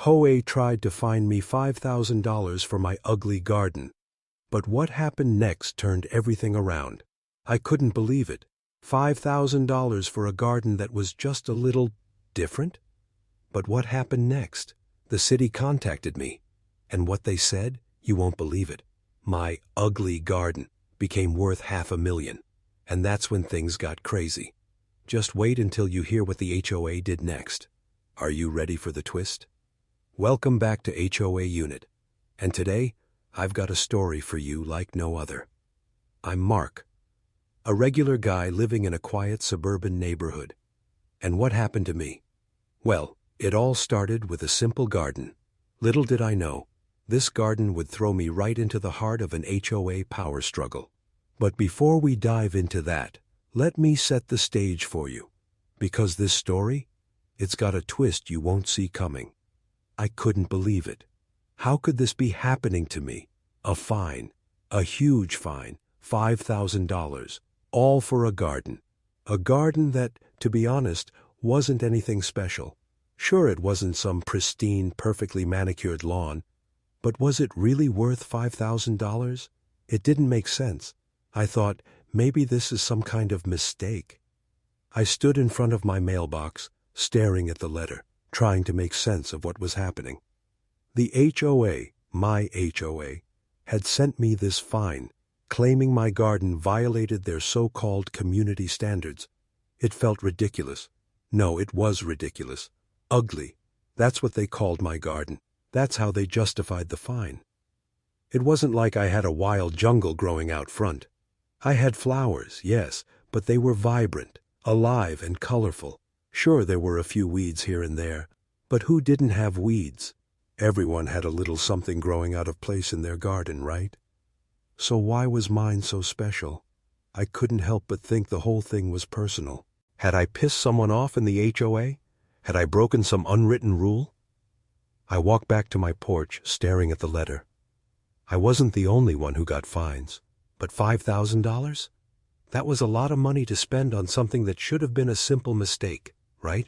HOA tried to fine me $5,000 for my ugly garden. But what happened next turned everything around. I couldn't believe it. $5,000 for a garden that was just a little different? But what happened next? The city contacted me. And what they said? You won't believe it. My ugly garden became worth $500,000. And that's when things got crazy. Just wait until you hear what the HOA did next. Are you ready for the twist? Welcome back to HOA Unit. And today, I've got a story for you like no other. I'm Mark, a regular guy living in a quiet suburban neighborhood. And what happened to me? Well, it all started with a simple garden. Little did I know, this garden would throw me right into the heart of an HOA power struggle. But before we dive into that, let me set the stage for you. Because this story, it's got a twist you won't see coming. I couldn't believe it. How could this be happening to me? A fine, a huge fine, $5,000, all for a garden. A garden that, to be honest, wasn't anything special. Sure, it wasn't some pristine, perfectly manicured lawn, but was it really worth $5,000? It didn't make sense. I thought, maybe this is some kind of mistake. I stood in front of my mailbox, staring at the letter, trying to make sense of what was happening. The HOA, my HOA, had sent me this fine, claiming my garden violated their so-called community standards. It felt ridiculous. No, it was ridiculous. Ugly. That's what they called my garden. That's how they justified the fine. It wasn't like I had a wild jungle growing out front. I had flowers, yes, but they were vibrant, alive, and colorful. Sure, there were a few weeds here and there, but who didn't have weeds? Everyone had a little something growing out of place in their garden, right? So why was mine so special? I couldn't help but think the whole thing was personal. Had I pissed someone off in the HOA? Had I broken some unwritten rule? I walked back to my porch, staring at the letter. I wasn't the only one who got fines, but $5,000? That was a lot of money to spend on something that should have been a simple mistake, right?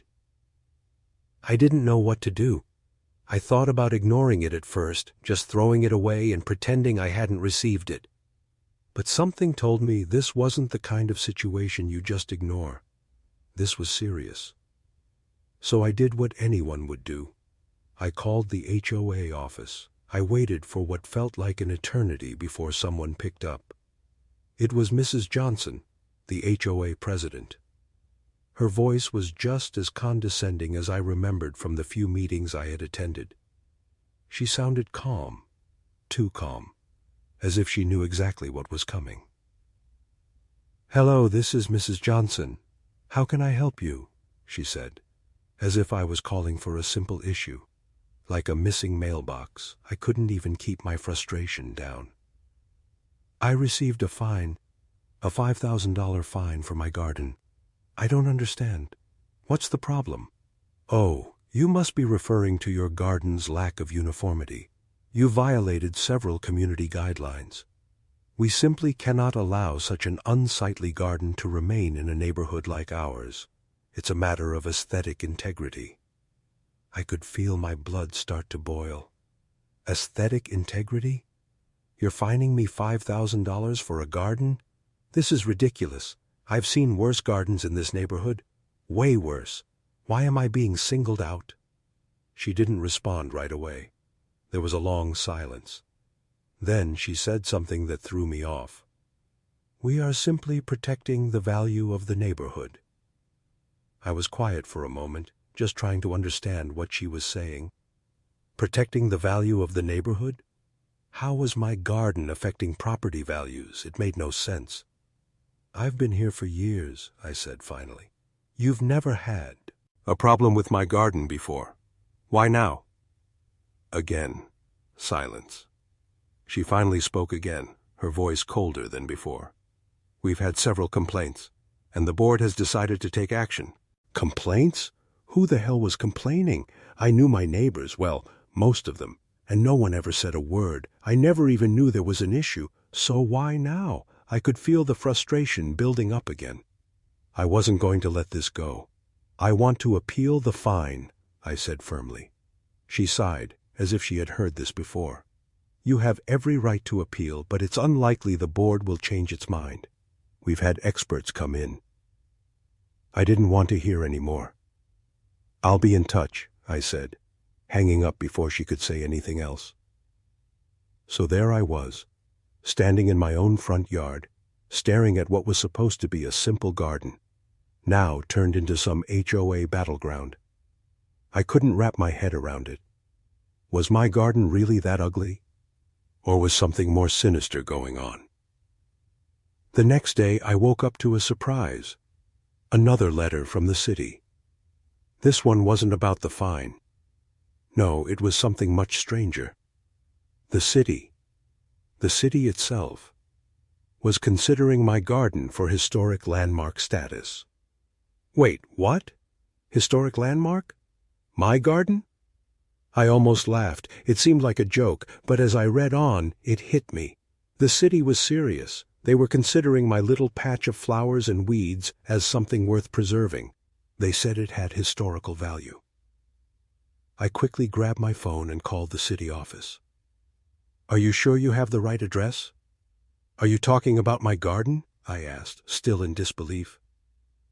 I didn't know what to do. I thought about ignoring it at first, just throwing it away and pretending I hadn't received it. But something told me this wasn't the kind of situation you just ignore. This was serious. So I did what anyone would do. I called the HOA office. I waited for what felt like an eternity before someone picked up. It was Mrs. Johnson, the HOA president. Her voice was just as condescending as I remembered from the few meetings I had attended. She sounded calm, too calm, as if she knew exactly what was coming. "Hello, this is Mrs. Johnson. How can I help you?" she said, as if I was calling for a simple issue. Like a missing mailbox, I couldn't even keep my frustration down. "I received a fine, a $5,000 fine for my garden. I don't understand. What's the problem?" "Oh, you must be referring to your garden's lack of uniformity. You violated several community guidelines. We simply cannot allow such an unsightly garden to remain in a neighborhood like ours. It's a matter of aesthetic integrity." I could feel my blood start to boil. Aesthetic integrity? You're fining me $5,000 for a garden? This is ridiculous. I've seen worse gardens in this neighborhood. Way worse. Why am I being singled out? She didn't respond right away. There was a long silence. Then she said something that threw me off. "We are simply protecting the value of the neighborhood." I was quiet for a moment, just trying to understand what she was saying. Protecting the value of the neighborhood? How was my garden affecting property values? It made no sense. "I've been here for years," I said finally. "You've never had a problem with my garden before. Why now?" Again, silence. She finally spoke again, her voice colder than before. "We've had several complaints, and the board has decided to take action." Complaints? Who the hell was complaining? I knew my neighbors, well, most of them, and no one ever said a word. I never even knew there was an issue. So why now? I could feel the frustration building up again. I wasn't going to let this go. "I want to appeal the fine," I said firmly. She sighed, as if she had heard this before. "You have every right to appeal, but it's unlikely the board will change its mind. We've had experts come in." I didn't want to hear any more. "I'll be in touch," I said, hanging up before she could say anything else. So there I was, standing in my own front yard, staring at what was supposed to be a simple garden, now turned into some HOA battleground. I couldn't wrap my head around it. Was my garden really that ugly? Or was something more sinister going on? The next day I woke up to a surprise. Another letter from the city. This one wasn't about the fine. No, it was something much stranger. The city itself, was considering my garden for historic landmark status. Wait, what? Historic landmark? My garden? I almost laughed. It seemed like a joke, but as I read on, it hit me. The city was serious. They were considering my little patch of flowers and weeds as something worth preserving. They said it had historical value. I quickly grabbed my phone and called the city office. "Are you sure you have the right address? Are you talking about my garden?" I asked, still in disbelief.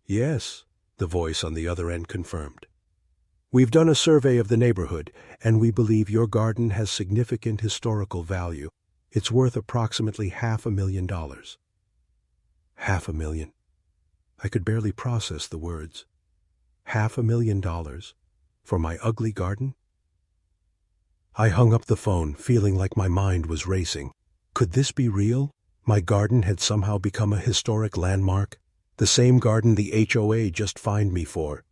"Yes," the voice on the other end confirmed. "We've done a survey of the neighborhood, and we believe your garden has significant historical value. It's worth approximately $500,000. $500,000. I could barely process the words. $500,000 for my ugly garden? I hung up the phone, feeling like my mind was racing. Could this be real? My garden had somehow become a historic landmark? The same garden the HOA just fined me for.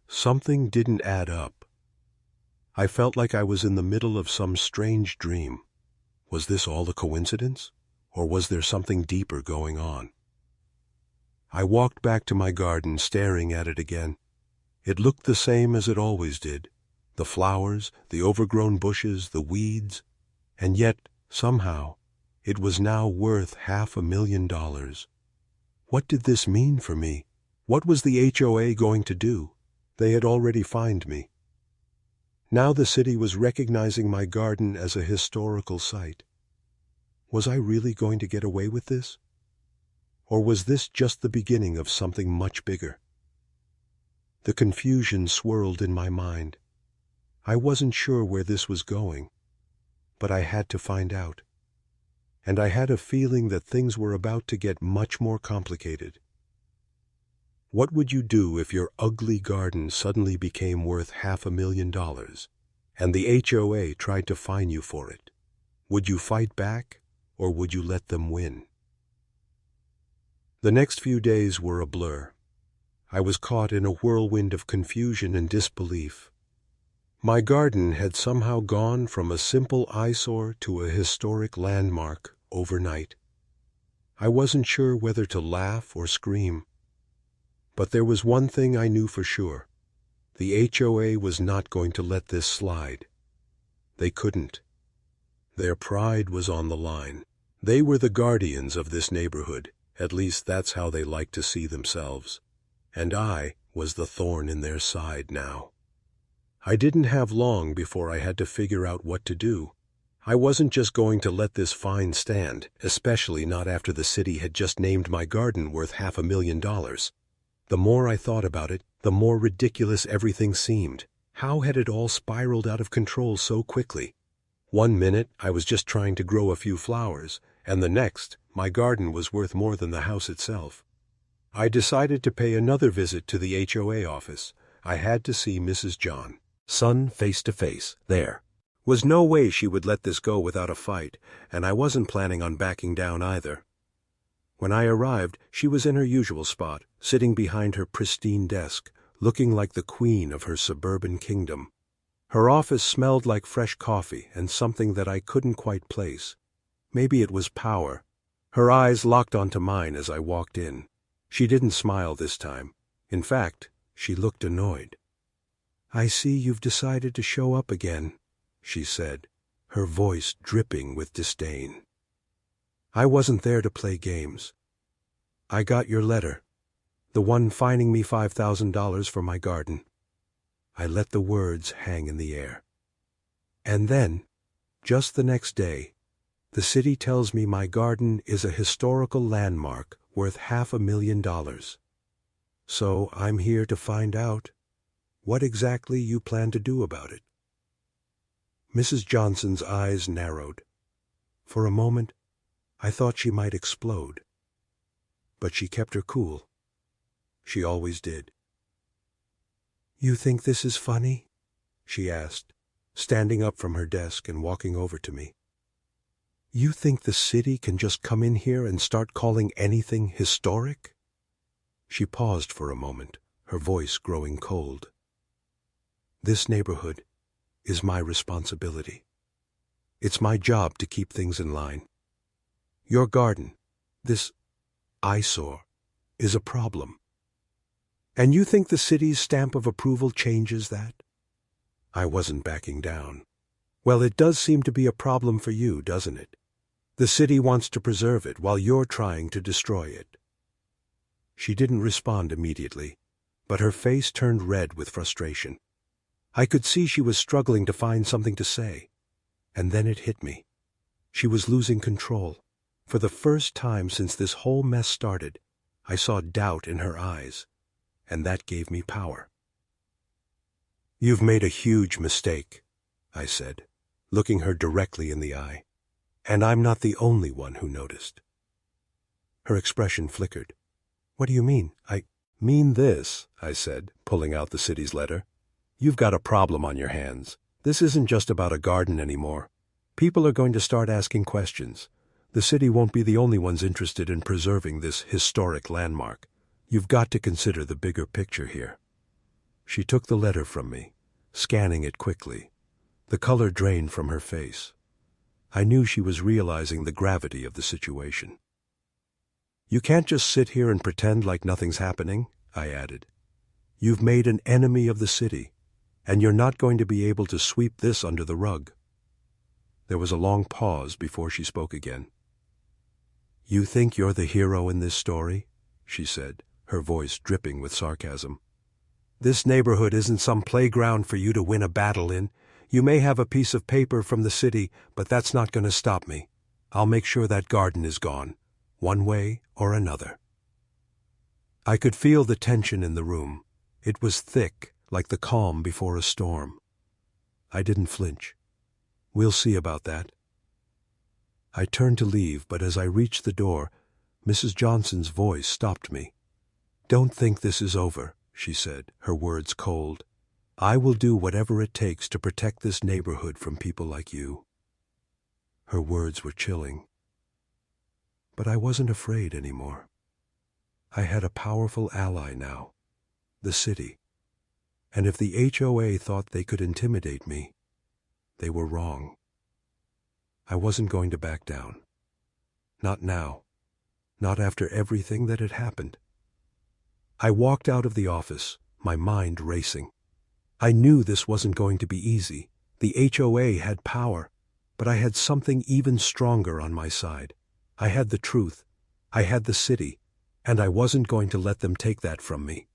Something didn't add up. I felt like I was in the middle of some strange dream. Was this all a coincidence? Or was there something deeper going on? I walked back to my garden, staring at it again. It looked the same as it always did. The flowers, the overgrown bushes, the weeds. And yet, somehow, it was now worth $500,000. What did this mean for me? What was the HOA going to do? They had already fined me. Now the city was recognizing my garden as a historical site. Was I really going to get away with this? Or was this just the beginning of something much bigger? The confusion swirled in my mind. I wasn't sure where this was going, but I had to find out. And I had a feeling that things were about to get much more complicated. What would you do if your ugly garden suddenly became worth $500,000 and the HOA tried to fine you for it? Would you fight back, or would you let them win? The next few days were a blur. I was caught in a whirlwind of confusion and disbelief. My garden had somehow gone from a simple eyesore to a historic landmark overnight. I wasn't sure whether to laugh or scream. But there was one thing I knew for sure. The HOA was not going to let this slide. They couldn't. Their pride was on the line. They were the guardians of this neighborhood. At least that's how they liked to see themselves. And I was the thorn in their side now. I didn't have long before I had to figure out what to do. I wasn't just going to let this fine stand, especially not after the city had just named my garden worth $500,000. The more I thought about it, the more ridiculous everything seemed. How had it all spiraled out of control so quickly? One minute, I was just trying to grow a few flowers, and the next, my garden was worth more than the house itself. I decided to pay another visit to the HOA office. I had to see Mrs. John. Son face to face, there. Was no way she would let this go without a fight, and I wasn't planning on backing down either. When I arrived, she was in her usual spot, sitting behind her pristine desk, looking like the queen of her suburban kingdom. Her office smelled like fresh coffee and something that I couldn't quite place. Maybe it was power. Her eyes locked onto mine as I walked in. She didn't smile this time. In fact, she looked annoyed. "I see you've decided to show up again," she said, her voice dripping with disdain. "I wasn't there to play games. I got your letter, the one fining me $5,000 for my garden." I let the words hang in the air. And then, just the next day, the city tells me my garden is a historical landmark worth $500,000. So I'm here to find out what exactly you plan to do about it. Mrs. Johnson's eyes narrowed. For a moment, I thought she might explode. But she kept her cool. She always did. "You think this is funny?" she asked, standing up from her desk and walking over to me. "You think the city can just come in here and start calling anything historic?" She paused for a moment, her voice growing cold. "This neighborhood is my responsibility. It's my job to keep things in line. Your garden, this eyesore, is a problem. And you think the city's stamp of approval changes that?" I wasn't backing down. "Well, it does seem to be a problem for you, doesn't it? The city wants to preserve it while you're trying to destroy it." She didn't respond immediately, but her face turned red with frustration. I could see she was struggling to find something to say. And then it hit me. She was losing control. For the first time since this whole mess started, I saw doubt in her eyes, and that gave me power. "You've made a huge mistake," I said, looking her directly in the eye. "And I'm not the only one who noticed." Her expression flickered. "What do you mean?" "I mean this," I said, pulling out the city's letter. "You've got a problem on your hands. This isn't just about a garden anymore. People are going to start asking questions. The city won't be the only ones interested in preserving this historic landmark. You've got to consider the bigger picture here." She took the letter from me, scanning it quickly. The color drained from her face. I knew she was realizing the gravity of the situation. "You can't just sit here and pretend like nothing's happening," I added. "You've made an enemy of the city, and you're not going to be able to sweep this under the rug." There was a long pause before she spoke again. "You think you're the hero in this story?" she said, her voice dripping with sarcasm. "This neighborhood isn't some playground for you to win a battle in. You may have a piece of paper from the city, but that's not going to stop me. I'll make sure that garden is gone, one way or another." I could feel the tension in the room. It was thick, like the calm before a storm. I didn't flinch. "We'll see about that." I turned to leave, but as I reached the door, Mrs. Johnson's voice stopped me. "Don't think this is over," she said, her words cold. "I will do whatever it takes to protect this neighborhood from people like you." Her words were chilling. But I wasn't afraid anymore. I had a powerful ally now, the city. And if the HOA thought they could intimidate me, they were wrong. I wasn't going to back down. Not now. Not after everything that had happened. I walked out of the office, my mind racing. I knew this wasn't going to be easy. The HOA had power, but I had something even stronger on my side. I had the truth. I had the city, and I wasn't going to let them take that from me.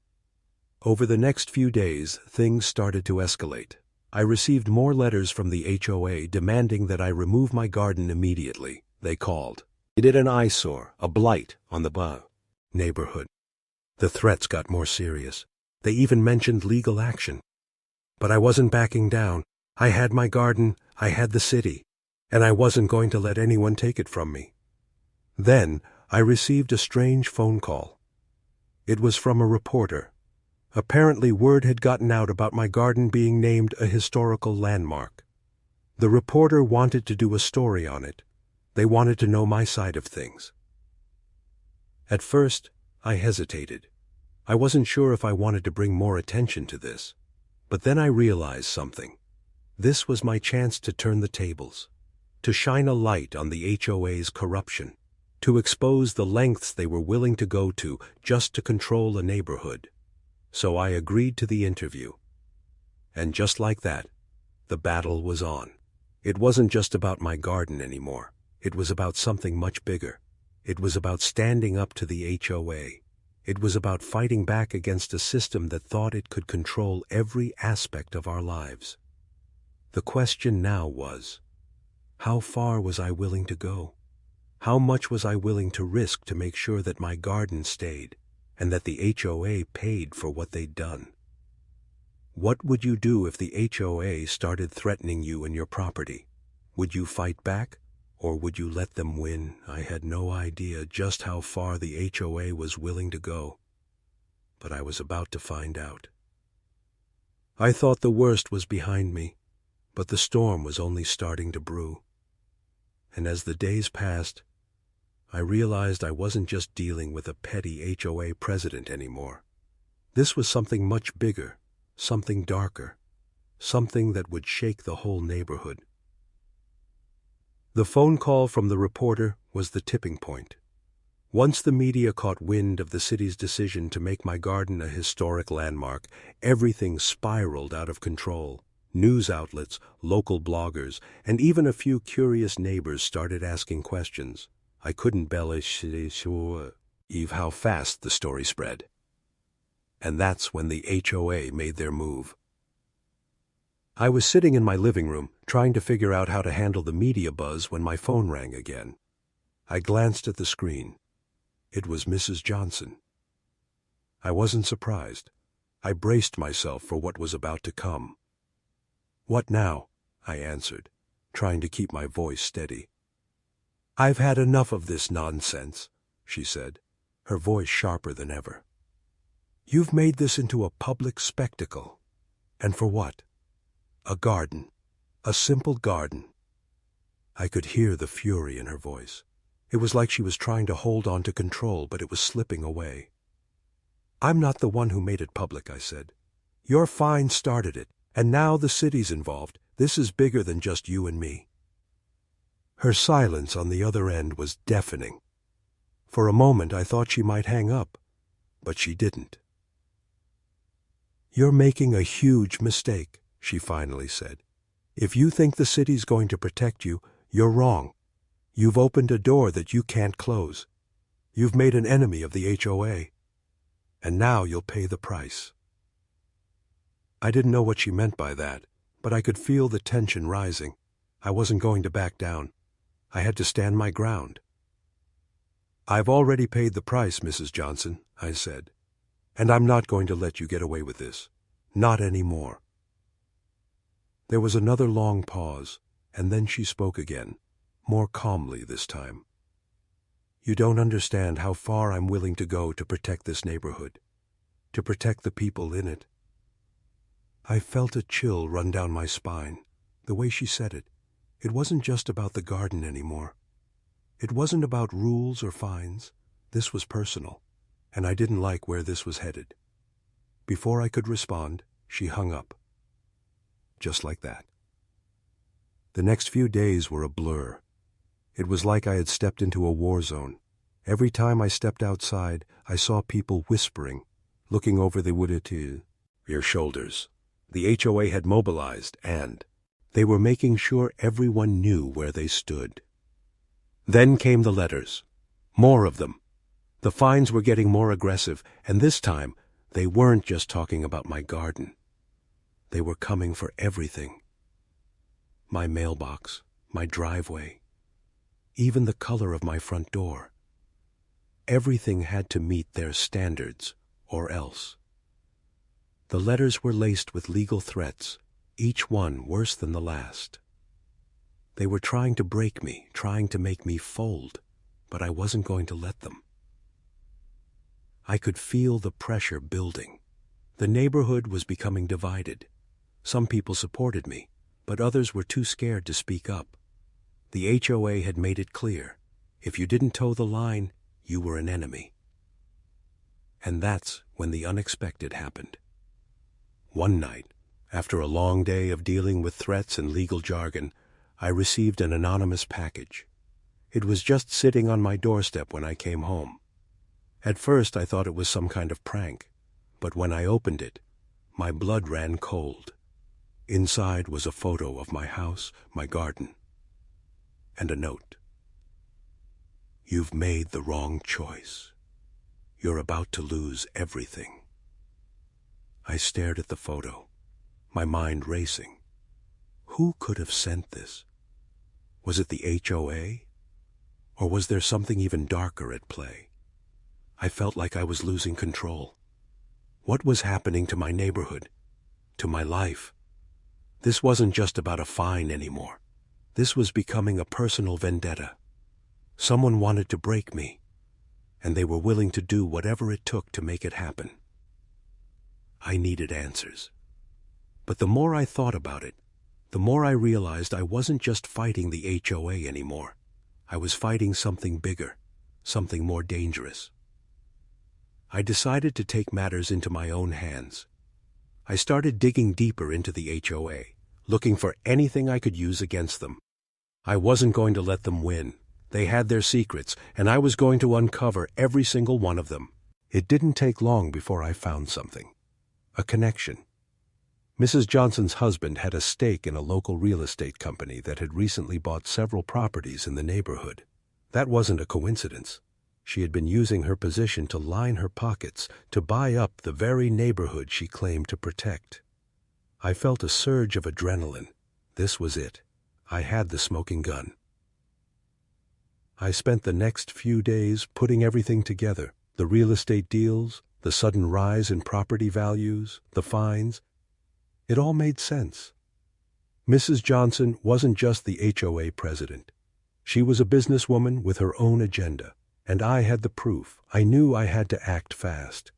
Over the next few days, things started to escalate. I received more letters from the HOA demanding that I remove my garden immediately. They called it an eyesore, a blight on the neighborhood. The threats got more serious. They even mentioned legal action. But I wasn't backing down. I had my garden, I had the city, and I wasn't going to let anyone take it from me. Then I received a strange phone call. It was from a reporter. Apparently word had gotten out about my garden being named a historical landmark. The reporter wanted to do a story on it. They wanted to know my side of things. At first, I hesitated. I wasn't sure if I wanted to bring more attention to this. But then I realized something. This was my chance to turn the tables, to shine a light on the HOA's corruption, to expose the lengths they were willing to go to just to control a neighborhood. So I agreed to the interview. And just like that, the battle was on. It wasn't just about my garden anymore. It was about something much bigger. It was about standing up to the HOA. It was about fighting back against a system that thought it could control every aspect of our lives. The question now was, how far was I willing to go? How much was I willing to risk to make sure that my garden stayed and that the HOA paid for what they'd done? What would you do if the HOA started threatening you and your property? Would you fight back, or would you let them win? I had no idea just how far the HOA was willing to go, but I was about to find out. I thought the worst was behind me, but the storm was only starting to brew. And as the days passed, I realized I wasn't just dealing with a petty HOA president anymore. This was something much bigger, something darker, something that would shake the whole neighborhood. The phone call from the reporter was the tipping point. Once the media caught wind of the city's decision to make my garden a historic landmark, everything spiraled out of control. News outlets, local bloggers, and even a few curious neighbors started asking questions. I couldn't believe how fast the story spread. And that's when the HOA made their move. I was sitting in my living room, trying to figure out how to handle the media buzz when my phone rang again. I glanced at the screen. It was Mrs. Johnson. I wasn't surprised. I braced myself for what was about to come. "What now?" I answered, trying to keep my voice steady. "I've had enough of this nonsense," she said, her voice sharper than ever. "You've made this into a public spectacle. And for what? A garden. A simple garden." I could hear the fury in her voice. It was like she was trying to hold on to control, but it was slipping away. "I'm not the one who made it public," I said. "Your fine started it, and now the city's involved. This is bigger than just you and me." Her silence on the other end was deafening. For a moment I thought she might hang up, but she didn't. "You're making a huge mistake," she finally said. "If you think the city's going to protect you, you're wrong. You've opened a door that you can't close. You've made an enemy of the HOA. And now you'll pay the price." I didn't know what she meant by that, but I could feel the tension rising. I wasn't going to back down. I had to stand my ground. "I've already paid the price, Mrs. Johnson," I said. "And I'm not going to let you get away with this. Not anymore." There was another long pause, and then she spoke again, more calmly this time. "You don't understand how far I'm willing to go to protect this neighborhood, to protect the people in it." I felt a chill run down my spine. The way she said it, it wasn't just about the garden anymore. It wasn't about rules or fines. This was personal, and I didn't like where this was headed. Before I could respond, she hung up. Just like that. The next few days were a blur. It was like I had stepped into a war zone. Every time I stepped outside, I saw people whispering, looking over the wooded their shoulders. The HOA had mobilized, and they were making sure everyone knew where they stood. Then came the letters. More of them. The fines were getting more aggressive, and this time, they weren't just talking about my garden. They were coming for everything. My mailbox, my driveway, even the color of my front door. Everything had to meet their standards, or else. The letters were laced with legal threats, each one worse than the last. They were trying to break me, trying to make me fold, but I wasn't going to let them. I could feel the pressure building. The neighborhood was becoming divided. Some people supported me, but others were too scared to speak up. The HOA had made it clear, if you didn't toe the line, you were an enemy. And that's when the unexpected happened. One night, after a long day of dealing with threats and legal jargon, I received an anonymous package. It was just sitting on my doorstep when I came home. At first I thought it was some kind of prank, but when I opened it, my blood ran cold. Inside was a photo of my house, my garden, and a note. "You've made the wrong choice. You're about to lose everything." I stared at the photo, my mind racing. Who could have sent this? Was it the HOA? Or was there something even darker at play? I felt like I was losing control. What was happening to my neighborhood? To my life? This wasn't just about a fine anymore. This was becoming a personal vendetta. Someone wanted to break me, and they were willing to do whatever it took to make it happen. I needed answers. But the more I thought about it, the more I realized I wasn't just fighting the HOA anymore. I was fighting something bigger, something more dangerous. I decided to take matters into my own hands. I started digging deeper into the HOA, looking for anything I could use against them. I wasn't going to let them win. They had their secrets, and I was going to uncover every single one of them. It didn't take long before I found something. A connection. Mrs. Johnson's husband had a stake in a local real estate company that had recently bought several properties in the neighborhood. That wasn't a coincidence. She had been using her position to line her pockets, to buy up the very neighborhood she claimed to protect. I felt a surge of adrenaline. This was it. I had the smoking gun. I spent the next few days putting everything together. The real estate deals, the sudden rise in property values, the fines. It all made sense. Mrs. Johnson wasn't just the HOA president. She was a businesswoman with her own agenda, and I had the proof. I knew I had to act fast.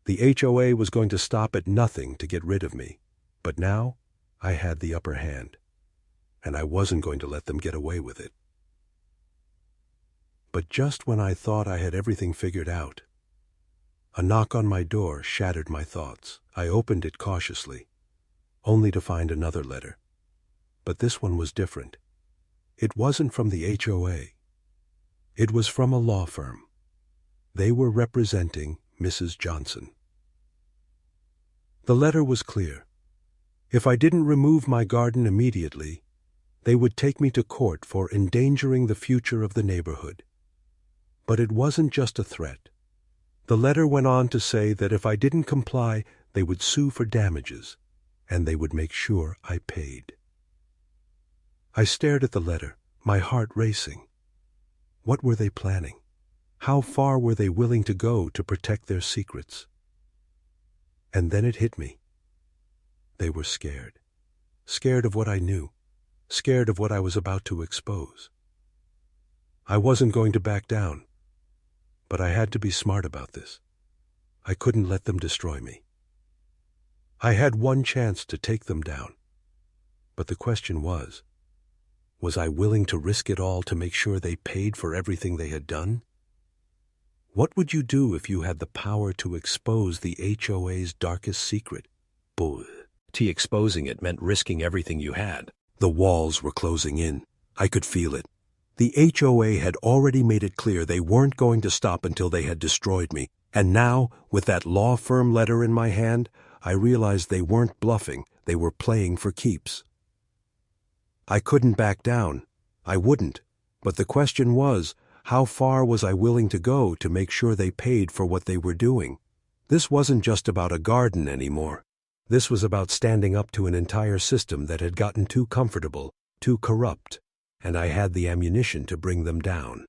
The HOA was going to stop at nothing to get rid of me, but now I had the upper hand, and I wasn't going to let them get away with it. But just when I thought I had everything figured out, a knock on my door shattered my thoughts. I opened it cautiously, only to find another letter. But this one was different. It wasn't from the HOA. It was from a law firm. They were representing Mrs. Johnson. The letter was clear. If I didn't remove my garden immediately, they would take me to court for endangering the future of the neighborhood. But it wasn't just a threat. The letter went on to say that if I didn't comply, they would sue for damages, and they would make sure I paid. I stared at the letter, my heart racing. What were they planning? How far were they willing to go to protect their secrets? And then it hit me. They were scared. Scared of what I knew. Scared of what I was about to expose. I wasn't going to back down, but I had to be smart about this. I couldn't let them destroy me. I had one chance to take them down, but the question was I willing to risk it all to make sure they paid for everything they had done? What would you do if you had the power to expose the HOA's darkest secret? Exposing it meant risking everything you had. The walls were closing in. I could feel it. The HOA had already made it clear they weren't going to stop until they had destroyed me. And now, with that law firm letter in my hand, I realized they weren't bluffing. They were playing for keeps. I couldn't back down. I wouldn't. But the question was, how far was I willing to go to make sure they paid for what they were doing? This wasn't just about a garden anymore. This was about standing up to an entire system that had gotten too comfortable, too corrupt, and I had the ammunition to bring them down.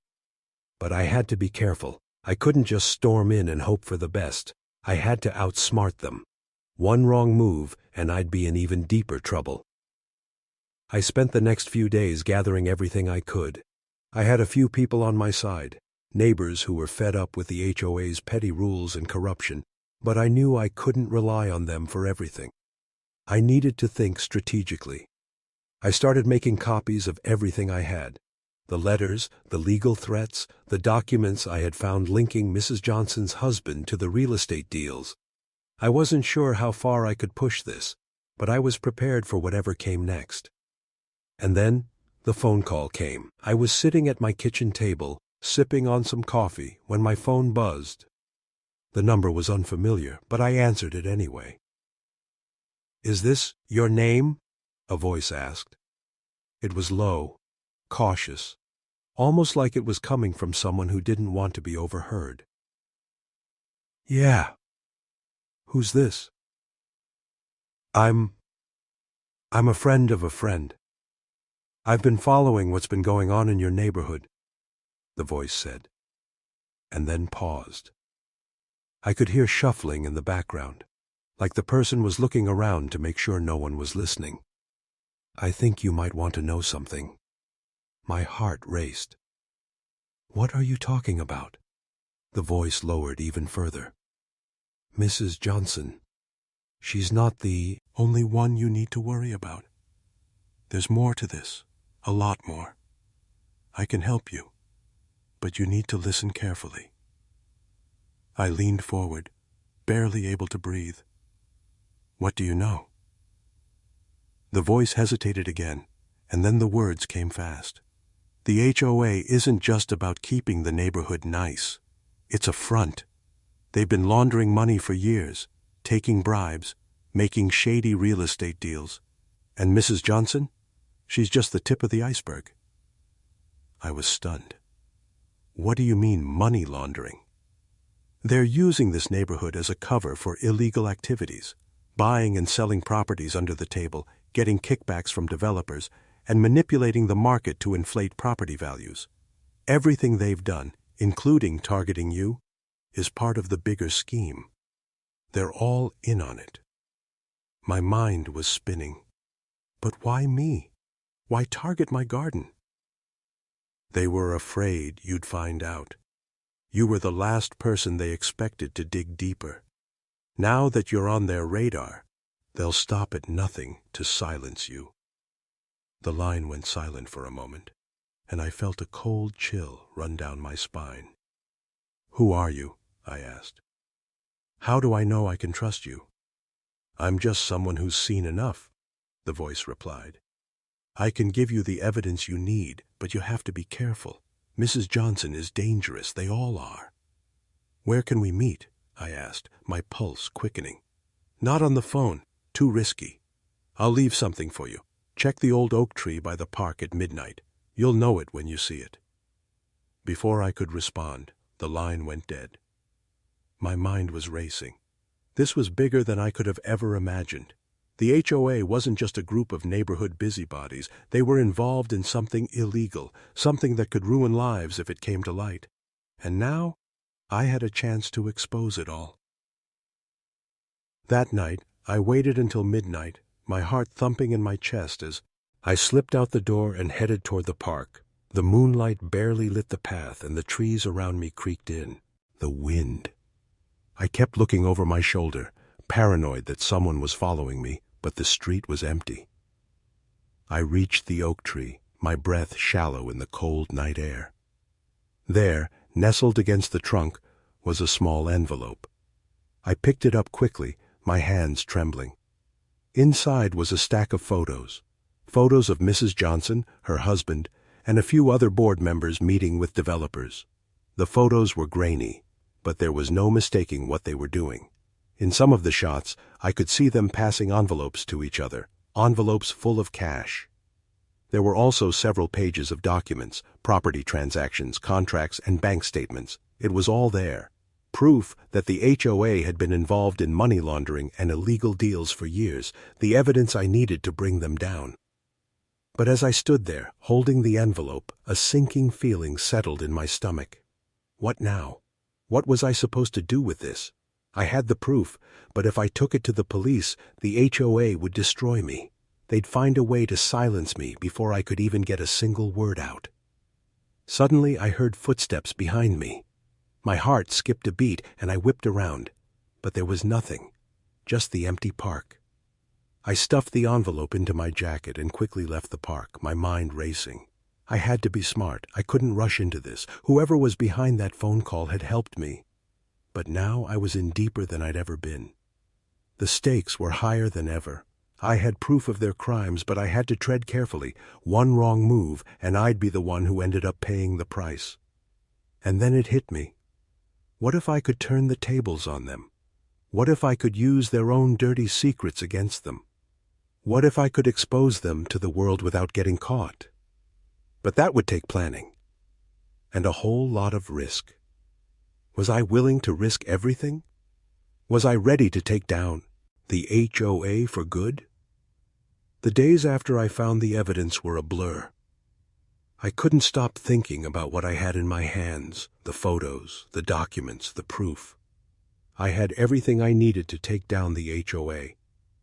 But I had to be careful. I couldn't just storm in and hope for the best. I had to outsmart them. One wrong move, and I'd be in even deeper trouble. I spent the next few days gathering everything I could. I had a few people on my side, neighbors who were fed up with the HOA's petty rules and corruption, but I knew I couldn't rely on them for everything. I needed to think strategically. I started making copies of everything I had. The letters, the legal threats, the documents I had found linking Mrs. Johnson's husband to the real estate deals. I wasn't sure how far I could push this, but I was prepared for whatever came next. And then the phone call came. I was sitting at my kitchen table, sipping on some coffee, when my phone buzzed. The number was unfamiliar, but I answered it anyway. "Is this your name?" a voice asked. It was low, cautious, almost like it was coming from someone who didn't want to be overheard. "Yeah. Who's this?" I'm I'm a friend of a friend. I've been following what's been going on in your neighborhood, the voice said, and then paused. I could hear shuffling in the background, like the person was looking around to make sure no one was listening. I think you might want to know something. My heart raced. What are you talking about? The voice lowered even further. Mrs. Johnson. She's not the only one you need to worry about. There's more to this, a lot more. I can help you, but you need to listen carefully. I leaned forward, barely able to breathe. What do you know? The voice hesitated again, and then the words came fast. The HOA isn't just about keeping the neighborhood nice. It's a front. They've been laundering money for years, taking bribes, making shady real estate deals. And Mrs. Johnson? She's just the tip of the iceberg. I was stunned. What do you mean, money laundering? They're using this neighborhood as a cover for illegal activities, buying and selling properties under the table, getting kickbacks from developers, and manipulating the market to inflate property values. Everything they've done, including targeting you, is part of the bigger scheme. They're all in on it. My mind was spinning. But why me? Why target my garden? They were afraid you'd find out. You were the last person they expected to dig deeper. Now that you're on their radar, they'll stop at nothing to silence you. The line went silent for a moment, and I felt a cold chill run down my spine. Who are you? I asked. How do I know I can trust you? I'm just someone who's seen enough, the voice replied. I can give you the evidence you need, but you have to be careful. Mrs. Johnson is dangerous. They all are. Where can we meet? I asked, my pulse quickening. Not on the phone. Too risky. I'll leave something for you. Check the old oak tree by the park at midnight. You'll know it when you see it. Before I could respond, the line went dead. My mind was racing. This was bigger than I could have ever imagined. The HOA wasn't just a group of neighborhood busybodies. They were involved in something illegal, something that could ruin lives if it came to light. And now, I had a chance to expose it all. That night, I waited until midnight, my heart thumping in my chest as I slipped out the door and headed toward the park. The moonlight barely lit the path and the trees around me creaked in. The wind. I kept looking over my shoulder, paranoid that someone was following me, but the street was empty. I reached the oak tree, my breath shallow in the cold night air. There, nestled against the trunk, was a small envelope. I picked it up quickly, my hands trembling. Inside was a stack of photos. Photos of Mrs. Johnson, her husband, and a few other board members meeting with developers. The photos were grainy, but there was no mistaking what they were doing. In some of the shots, I could see them passing envelopes to each other, envelopes full of cash. There were also several pages of documents, property transactions, contracts, and bank statements. It was all there. Proof that the HOA had been involved in money laundering and illegal deals for years, the evidence I needed to bring them down. But as I stood there, holding the envelope, a sinking feeling settled in my stomach. What now? What was I supposed to do with this? I had the proof, but if I took it to the police, the HOA would destroy me. They'd find a way to silence me before I could even get a single word out. Suddenly, I heard footsteps behind me. My heart skipped a beat, and I whipped around. But there was nothing, just the empty park. I stuffed the envelope into my jacket and quickly left the park, my mind racing. I had to be smart. I couldn't rush into this. Whoever was behind that phone call had helped me. But now I was in deeper than I'd ever been. The stakes were higher than ever. I had proof of their crimes, but I had to tread carefully. One wrong move, and I'd be the one who ended up paying the price. And then it hit me. What if I could turn the tables on them? What if I could use their own dirty secrets against them? What if I could expose them to the world without getting caught? But that would take planning. And a whole lot of risk. Was I willing to risk everything? Was I ready to take down the HOA for good? The days after I found the evidence were a blur. I couldn't stop thinking about what I had in my hands, the photos, the documents, the proof. I had everything I needed to take down the HOA,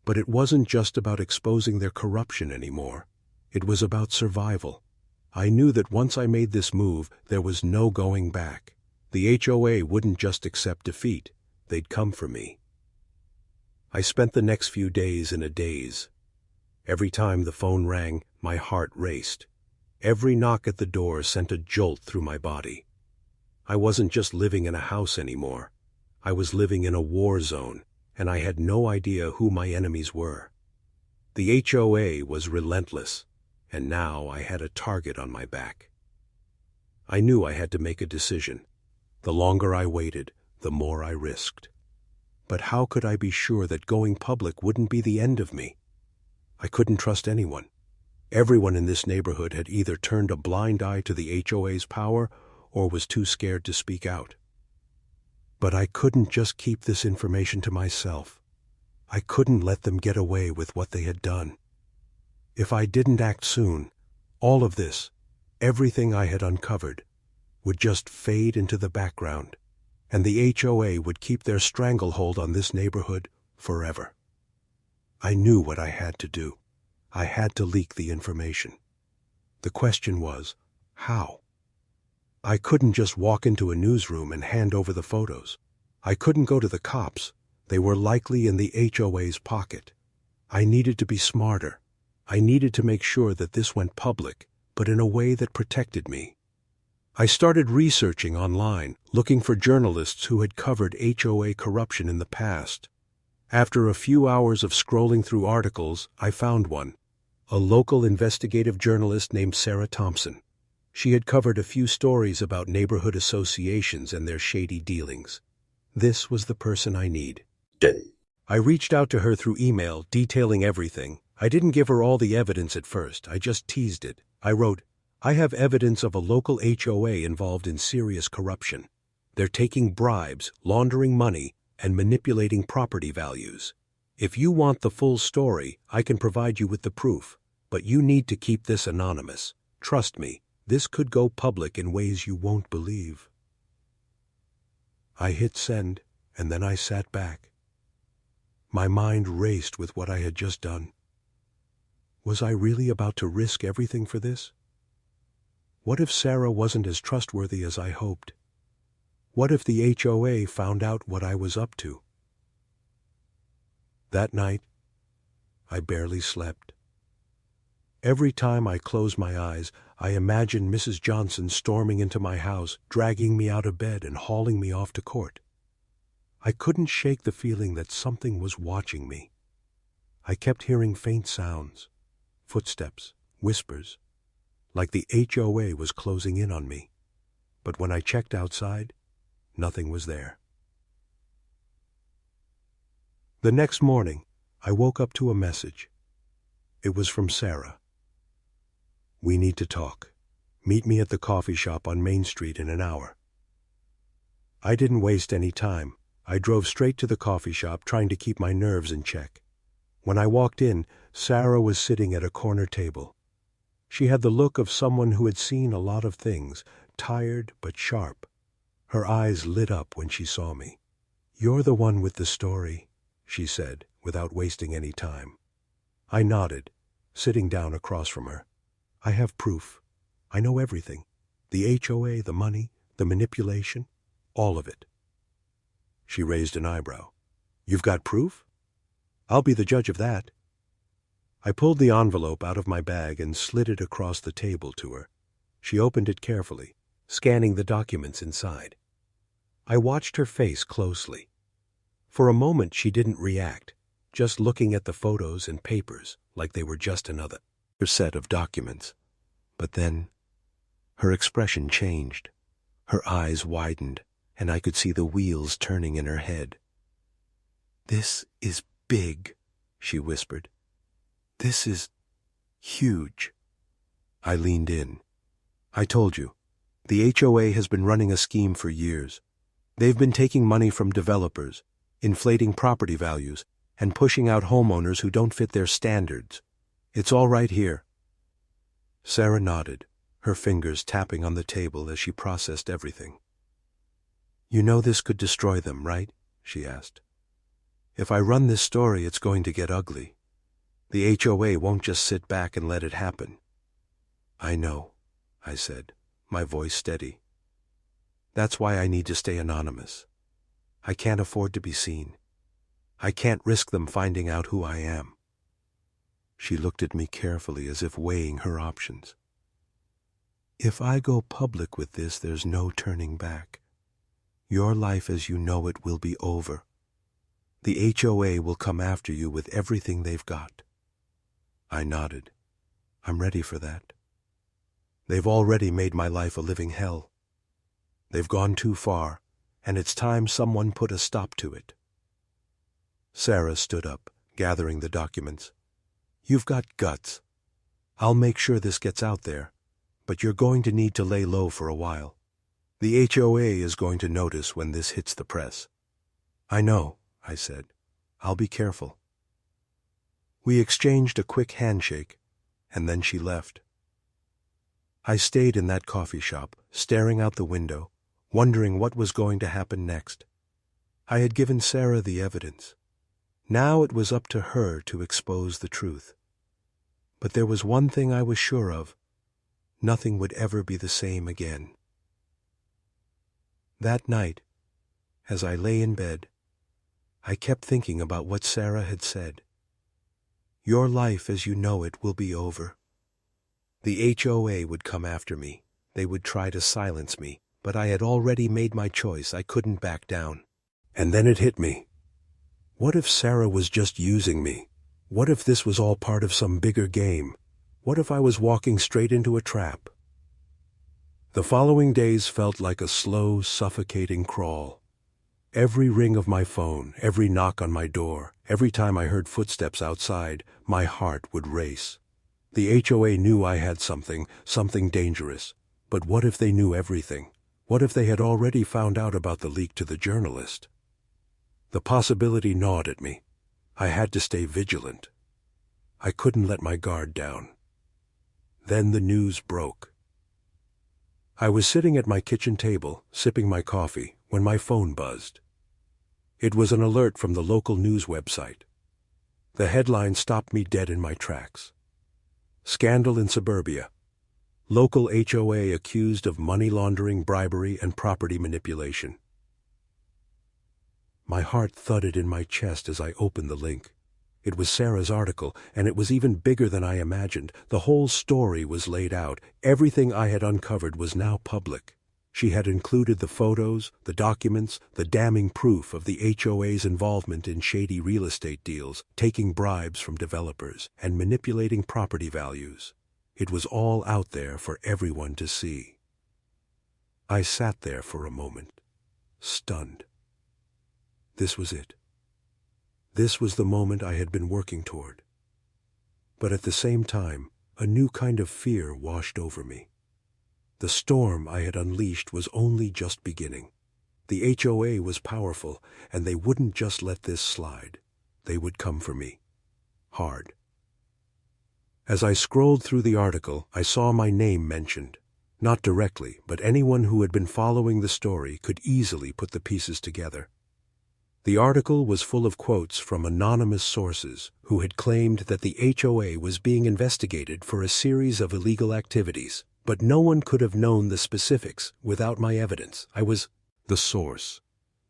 but it wasn't just about exposing their corruption anymore. It was about survival. I knew that once I made this move, there was no going back. The HOA wouldn't just accept defeat, they'd come for me. I spent the next few days in a daze. Every time the phone rang, my heart raced. Every knock at the door sent a jolt through my body. I wasn't just living in a house anymore. I was living in a war zone, and I had no idea who my enemies were. The HOA was relentless, and now I had a target on my back. I knew I had to make a decision. The longer I waited, the more I risked. But how could I be sure that going public wouldn't be the end of me? I couldn't trust anyone. Everyone in this neighborhood had either turned a blind eye to the HOA's power or was too scared to speak out. But I couldn't just keep this information to myself. I couldn't let them get away with what they had done. If I didn't act soon, all of this, everything I had uncovered, would just fade into the background, and the HOA would keep their stranglehold on this neighborhood forever. I knew what I had to do. I had to leak the information. The question was, how? I couldn't just walk into a newsroom and hand over the photos. I couldn't go to the cops. They were likely in the HOA's pocket. I needed to be smarter. I needed to make sure that this went public, but in a way that protected me. I started researching online, looking for journalists who had covered HOA corruption in the past. After a few hours of scrolling through articles, I found one. A local investigative journalist named Sarah Thompson. She had covered a few stories about neighborhood associations and their shady dealings. This was the person I need. I reached out to her through email, detailing everything. I didn't give her all the evidence at first, I just teased it. I wrote, "I have evidence of a local HOA involved in serious corruption. They're taking bribes, laundering money, and manipulating property values. If you want the full story, I can provide you with the proof, but you need to keep this anonymous. Trust me, this could go public in ways you won't believe." I hit send, and then I sat back. My mind raced with what I had just done. Was I really about to risk everything for this? What if Sarah wasn't as trustworthy as I hoped? What if the HOA found out what I was up to? That night, I barely slept. Every time I closed my eyes, I imagined Mrs. Johnson storming into my house, dragging me out of bed and hauling me off to court. I couldn't shake the feeling that something was watching me. I kept hearing faint sounds, footsteps, whispers, like the HOA was closing in on me. But when I checked outside, nothing was there. The next morning, I woke up to a message. It was from Sarah. "We need to talk. Meet me at the coffee shop on Main Street in an hour." I didn't waste any time. I drove straight to the coffee shop, trying to keep my nerves in check. When I walked in, Sarah was sitting at a corner table. She had the look of someone who had seen a lot of things, tired but sharp. Her eyes lit up when she saw me. "You're the one with the story," she said, without wasting any time. I nodded, sitting down across from her. "I have proof. I know everything. The HOA, the money, the manipulation, all of it." She raised an eyebrow. "You've got proof? I'll be the judge of that." I pulled the envelope out of my bag and slid it across the table to her. She opened it carefully, scanning the documents inside. I watched her face closely. For a moment she didn't react, just looking at the photos and papers like they were just another set of documents. But then her expression changed. Her eyes widened, and I could see the wheels turning in her head. "This is big," she whispered. "This is huge." I leaned in. "I told you, the HOA has been running a scheme for years. They've been taking money from developers, inflating property values, and pushing out homeowners who don't fit their standards. It's all right here. Sarah nodded, her fingers tapping on the table as she processed everything. You know this could destroy them, right? She asked. If I run this story, it's going to get ugly. The HOA won't just sit back and let it happen. I know, I said, my voice steady. That's why I need to stay anonymous. I can't afford to be seen. I can't risk them finding out who I am. She looked at me carefully as if weighing her options. If I go public with this, there's no turning back. Your life as you know it will be over. The HOA will come after you with everything they've got. I nodded. I'm ready for that. They've already made my life a living hell. They've gone too far, and it's time someone put a stop to it. Sarah stood up, gathering the documents. You've got guts. I'll make sure this gets out there, but you're going to need to lay low for a while. The HOA is going to notice when this hits the press. I know, I said. I'll be careful. We exchanged a quick handshake, and then she left. I stayed in that coffee shop, staring out the window, wondering what was going to happen next. I had given Sarah the evidence. Now it was up to her to expose the truth. But there was one thing I was sure of. Nothing would ever be the same again. That night, as I lay in bed, I kept thinking about what Sarah had said. Your life as you know it will be over. The HOA would come after me. They would try to silence me, but I had already made my choice. I couldn't back down. And then it hit me. What if Sarah was just using me? What if this was all part of some bigger game? What if I was walking straight into a trap? The following days felt like a slow, suffocating crawl. Every ring of my phone, every knock on my door, every time I heard footsteps outside, my heart would race. The HOA knew I had something dangerous. But what if they knew everything? What if they had already found out about the leak to the journalist? The possibility gnawed at me. I had to stay vigilant. I couldn't let my guard down. Then the news broke. I was sitting at my kitchen table, sipping my coffee, when my phone buzzed. It was an alert from the local news website. The headline stopped me dead in my tracks. Scandal in suburbia. Local HOA accused of money laundering, bribery, and property manipulation. My heart thudded in my chest as I opened the link. It was Sarah's article, and it was even bigger than I imagined. The whole story was laid out. Everything I had uncovered was now public. She had included the photos, the documents, the damning proof of the HOA's involvement in shady real estate deals, taking bribes from developers, and manipulating property values. It was all out there for everyone to see. I sat there for a moment, stunned. This was it. This was the moment I had been working toward. But at the same time, a new kind of fear washed over me. The storm I had unleashed was only just beginning. The HOA was powerful, and they wouldn't just let this slide. They would come for me. Hard. As I scrolled through the article, I saw my name mentioned. Not directly, but anyone who had been following the story could easily put the pieces together. The article was full of quotes from anonymous sources who had claimed that the HOA was being investigated for a series of illegal activities, but no one could have known the specifics without my evidence. I was the source.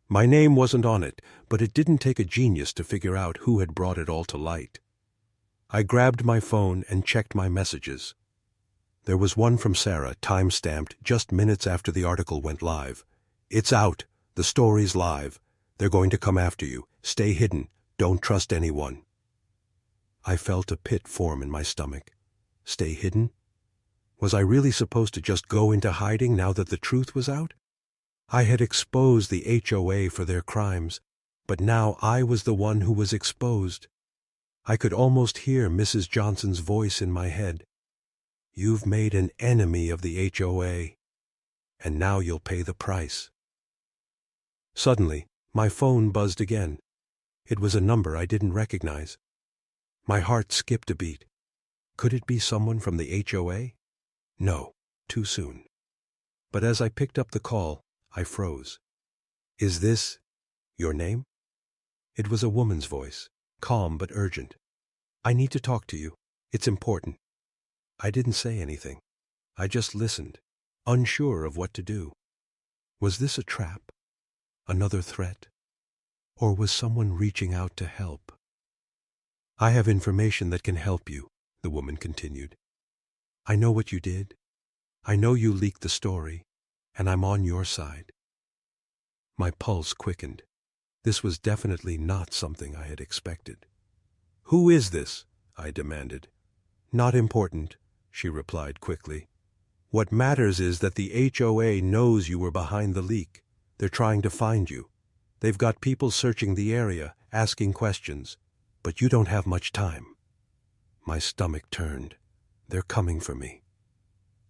My name wasn't on it, but it didn't take a genius to figure out who had brought it all to light. I grabbed my phone and checked my messages. There was one from Sarah, time-stamped just minutes after the article went live. It's out. The story's live. They're going to come after you. Stay hidden. Don't trust anyone. I felt a pit form in my stomach. Stay hidden? Was I really supposed to just go into hiding now that the truth was out? I had exposed the HOA for their crimes, but now I was the one who was exposed. I could almost hear Mrs. Johnson's voice in my head. You've made an enemy of the HOA, and now you'll pay the price. Suddenly, my phone buzzed again. It was a number I didn't recognize. My heart skipped a beat. Could it be someone from the HOA? No, too soon. But as I picked up the call, I froze. Is this your name? It was a woman's voice, calm but urgent. I need to talk to you. It's important. I didn't say anything. I just listened, unsure of what to do. Was this a trap? Another threat? Or was someone reaching out to help? I have information that can help you, the woman continued. I know what you did. I know you leaked the story, and I'm on your side. My pulse quickened. This was definitely not something I had expected. Who is this? I demanded. Not important, she replied quickly. What matters is that the HOA knows you were behind the leak. They're trying to find you. They've got people searching the area, asking questions. But you don't have much time. My stomach turned. They're coming for me.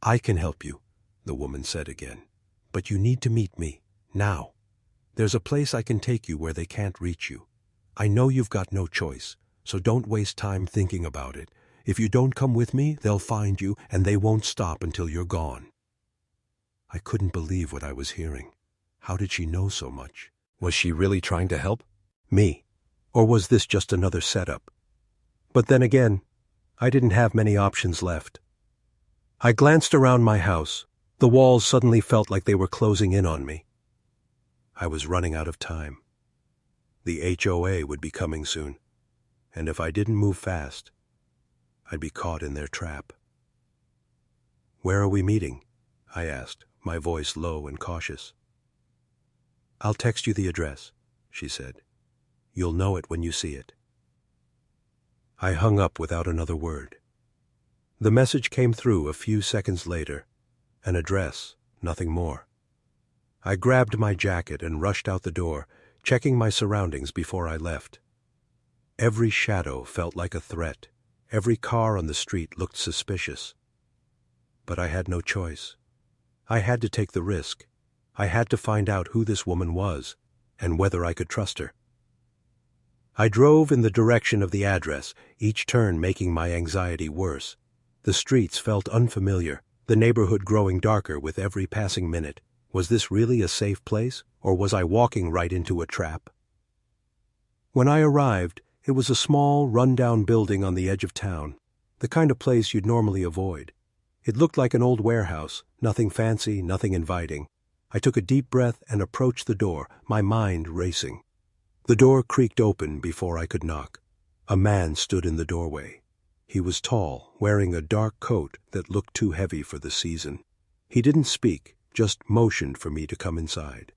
I can help you, the woman said again. But you need to meet me, now. There's a place I can take you where they can't reach you. I know you've got no choice, so don't waste time thinking about it. If you don't come with me, they'll find you, and they won't stop until you're gone. I couldn't believe what I was hearing. How did she know so much? Was she really trying to help? Me? Or was this just another setup? But then again, I didn't have many options left. I glanced around my house. The walls suddenly felt like they were closing in on me. I was running out of time. The HOA would be coming soon, and if I didn't move fast, I'd be caught in their trap. Where are we meeting? I asked, my voice low and cautious. I'll text you the address, she said. You'll know it when you see it. I hung up without another word. The message came through a few seconds later. An address, nothing more. I grabbed my jacket and rushed out the door, checking my surroundings before I left. Every shadow felt like a threat. Every car on the street looked suspicious. But I had no choice. I had to take the risk. I had to find out who this woman was, and whether I could trust her. I drove in the direction of the address, each turn making my anxiety worse. The streets felt unfamiliar, the neighborhood growing darker with every passing minute. Was this really a safe place, or was I walking right into a trap? When I arrived, it was a small, run-down building on the edge of town, the kind of place you'd normally avoid. It looked like an old warehouse, nothing fancy, nothing inviting. I took a deep breath and approached the door, my mind racing. The door creaked open before I could knock. A man stood in the doorway. He was tall, wearing a dark coat that looked too heavy for the season. He didn't speak, just motioned for me to come inside.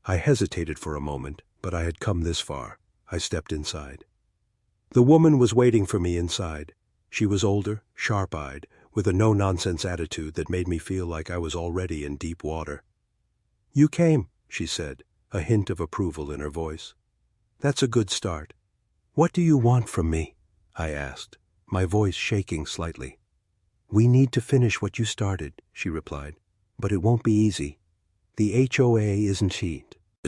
I hesitated for a moment, but I had come this far. I stepped inside. The woman was waiting for me inside. She was older, sharp-eyed, with a no-nonsense attitude that made me feel like I was already in deep water. "You came," she said, a hint of approval in her voice. "That's a good start. What do you want from me?" I asked, my voice shaking slightly. "We need to finish what you started," she replied, "but it won't be easy. The HOA isn't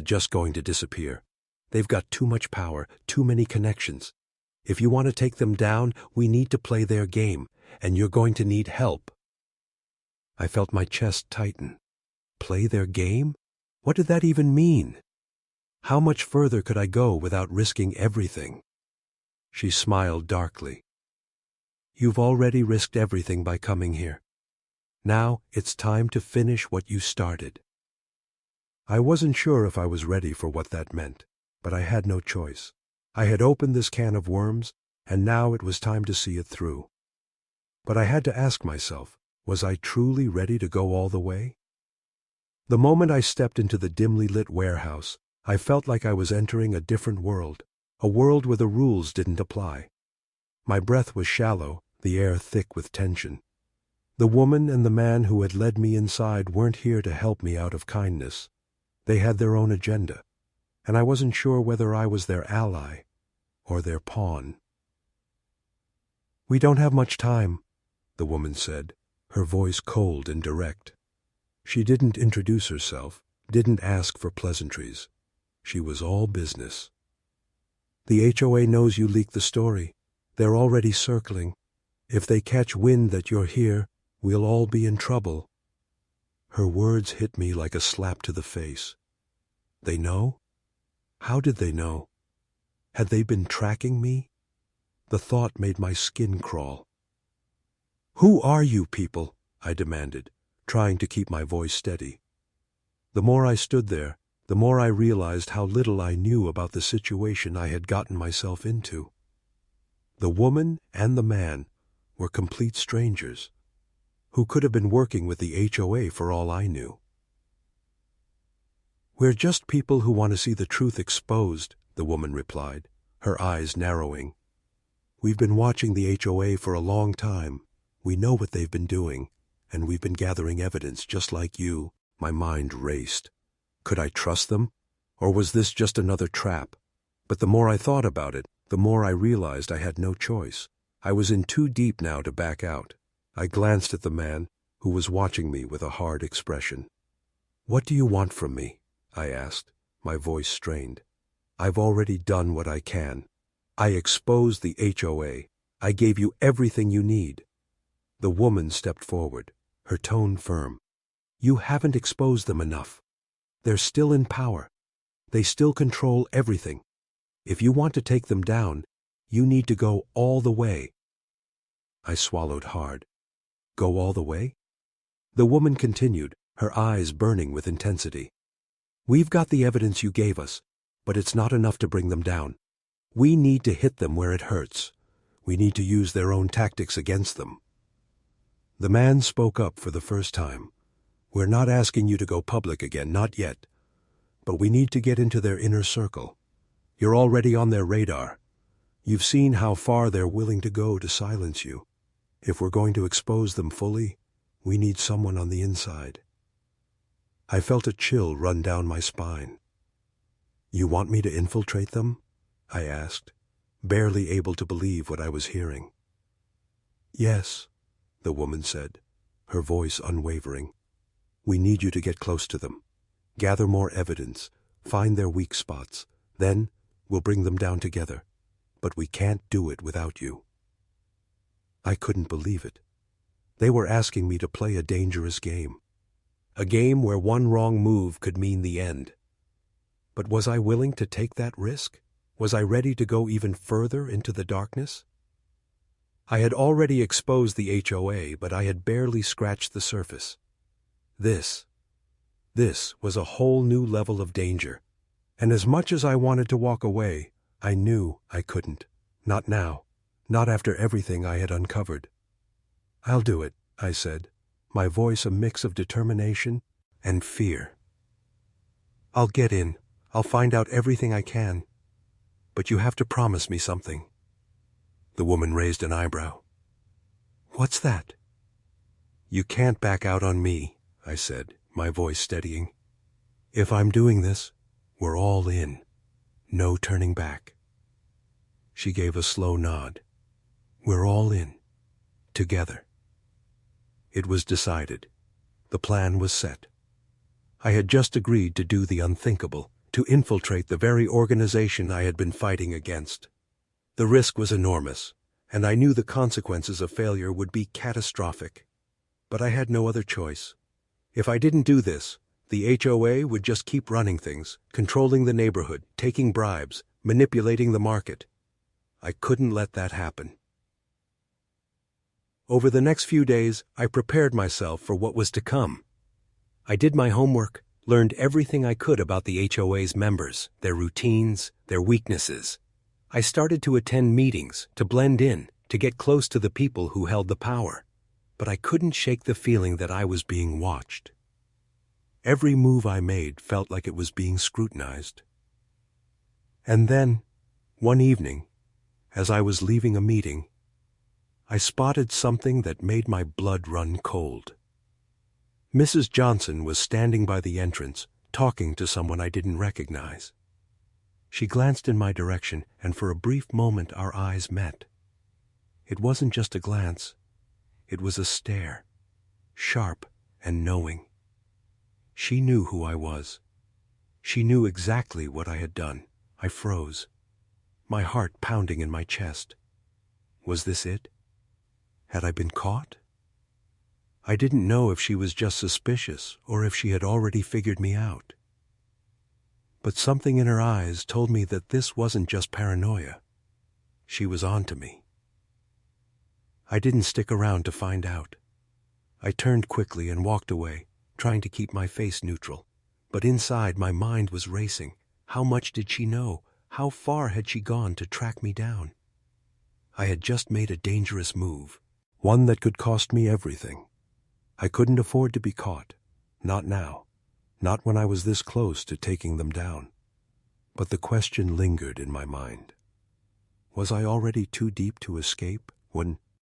just going to disappear. They've got too much power, too many connections. If you want to take them down, we need to play their game, and you're going to need help." I felt my chest tighten. Play their game? What did that even mean? How much further could I go without risking everything? She smiled darkly. "You've already risked everything by coming here. Now it's time to finish what you started." I wasn't sure if I was ready for what that meant, but I had no choice. I had opened this can of worms, and now it was time to see it through. But I had to ask myself, was I truly ready to go all the way? The moment I stepped into the dimly lit warehouse, I felt like I was entering a different world, a world where the rules didn't apply. My breath was shallow, the air thick with tension. The woman and the man who had led me inside weren't here to help me out of kindness. They had their own agenda, and I wasn't sure whether I was their ally or their pawn. "We don't have much time," the woman said, her voice cold and direct. She didn't introduce herself, didn't ask for pleasantries. She was all business. "The HOA knows you leaked the story. They're already circling. If they catch wind that you're here, we'll all be in trouble." Her words hit me like a slap to the face. They know? How did they know? Had they been tracking me? The thought made my skin crawl. "Who are you people?" I demanded, trying to keep my voice steady. The more I stood there, the more I realized how little I knew about the situation I had gotten myself into. The woman and the man were complete strangers, who could have been working with the HOA for all I knew. "We're just people who want to see the truth exposed," the woman replied, her eyes narrowing. "We've been watching the HOA for a long time. We know what they've been doing, and we've been gathering evidence just like you." My mind raced. Could I trust them? Or was this just another trap? But the more I thought about it, the more I realized I had no choice. I was in too deep now to back out. I glanced at the man, who was watching me with a hard expression. "What do you want from me?" I asked, my voice strained. "I've already done what I can. I exposed the HOA. I gave you everything you need." The woman stepped forward, her tone firm. "You haven't exposed them enough. They're still in power. They still control everything. If you want to take them down, you need to go all the way." I swallowed hard. "Go all the way?" The woman continued, her eyes burning with intensity. "We've got the evidence you gave us, but it's not enough to bring them down. We need to hit them where it hurts. We need to use their own tactics against them." The man spoke up for the first time. "We're not asking you to go public again, not yet. But we need to get into their inner circle. You're already on their radar. You've seen how far they're willing to go to silence you. If we're going to expose them fully, we need someone on the inside." I felt a chill run down my spine. "You want me to infiltrate them?" I asked, barely able to believe what I was hearing. "Yes," the woman said, her voice unwavering. "We need you to get close to them. Gather more evidence, find their weak spots. Then we'll bring them down together. But we can't do it without you." I couldn't believe it. They were asking me to play a dangerous game. A game where one wrong move could mean the end. But was I willing to take that risk? Was I ready to go even further into the darkness? I had already exposed the HOA, but I had barely scratched the surface. This was a whole new level of danger. And as much as I wanted to walk away, I knew I couldn't. Not now. Not after everything I had uncovered. "I'll do it," I said, my voice a mix of determination and fear. "I'll get in. I'll find out everything I can. But you have to promise me something." The woman raised an eyebrow. "What's that?" "You can't back out on me," I said, my voice steadying. "If I'm doing this, we're all in. No turning back." She gave a slow nod. "We're all in. Together." It was decided. The plan was set. I had just agreed to do the unthinkable, to infiltrate the very organization I had been fighting against. The risk was enormous, and I knew the consequences of failure would be catastrophic. But I had no other choice. If I didn't do this, the HOA would just keep running things, controlling the neighborhood, taking bribes, manipulating the market. I couldn't let that happen. Over the next few days, I prepared myself for what was to come. I did my homework, learned everything I could about the HOA's members, their routines, their weaknesses. I started to attend meetings, to blend in, to get close to the people who held the power. But I couldn't shake the feeling that I was being watched. Every move I made felt like it was being scrutinized. And then, one evening, as I was leaving a meeting, I spotted something that made my blood run cold. Mrs. Johnson was standing by the entrance, talking to someone I didn't recognize. She glanced in my direction, and for a brief moment our eyes met. It wasn't just a glance. It was a stare, sharp and knowing. She knew who I was. She knew exactly what I had done. I froze, my heart pounding in my chest. Was this it? Had I been caught? I didn't know if she was just suspicious or if she had already figured me out. But something in her eyes told me that this wasn't just paranoia. She was onto me. I didn't stick around to find out. I turned quickly and walked away, trying to keep my face neutral. But inside, my mind was racing. How much did she know? How far had she gone to track me down? I had just made a dangerous move, one that could cost me everything. I couldn't afford to be caught. Not now. Not when I was this close to taking them down. But the question lingered in my mind. Was I already too deep to escape when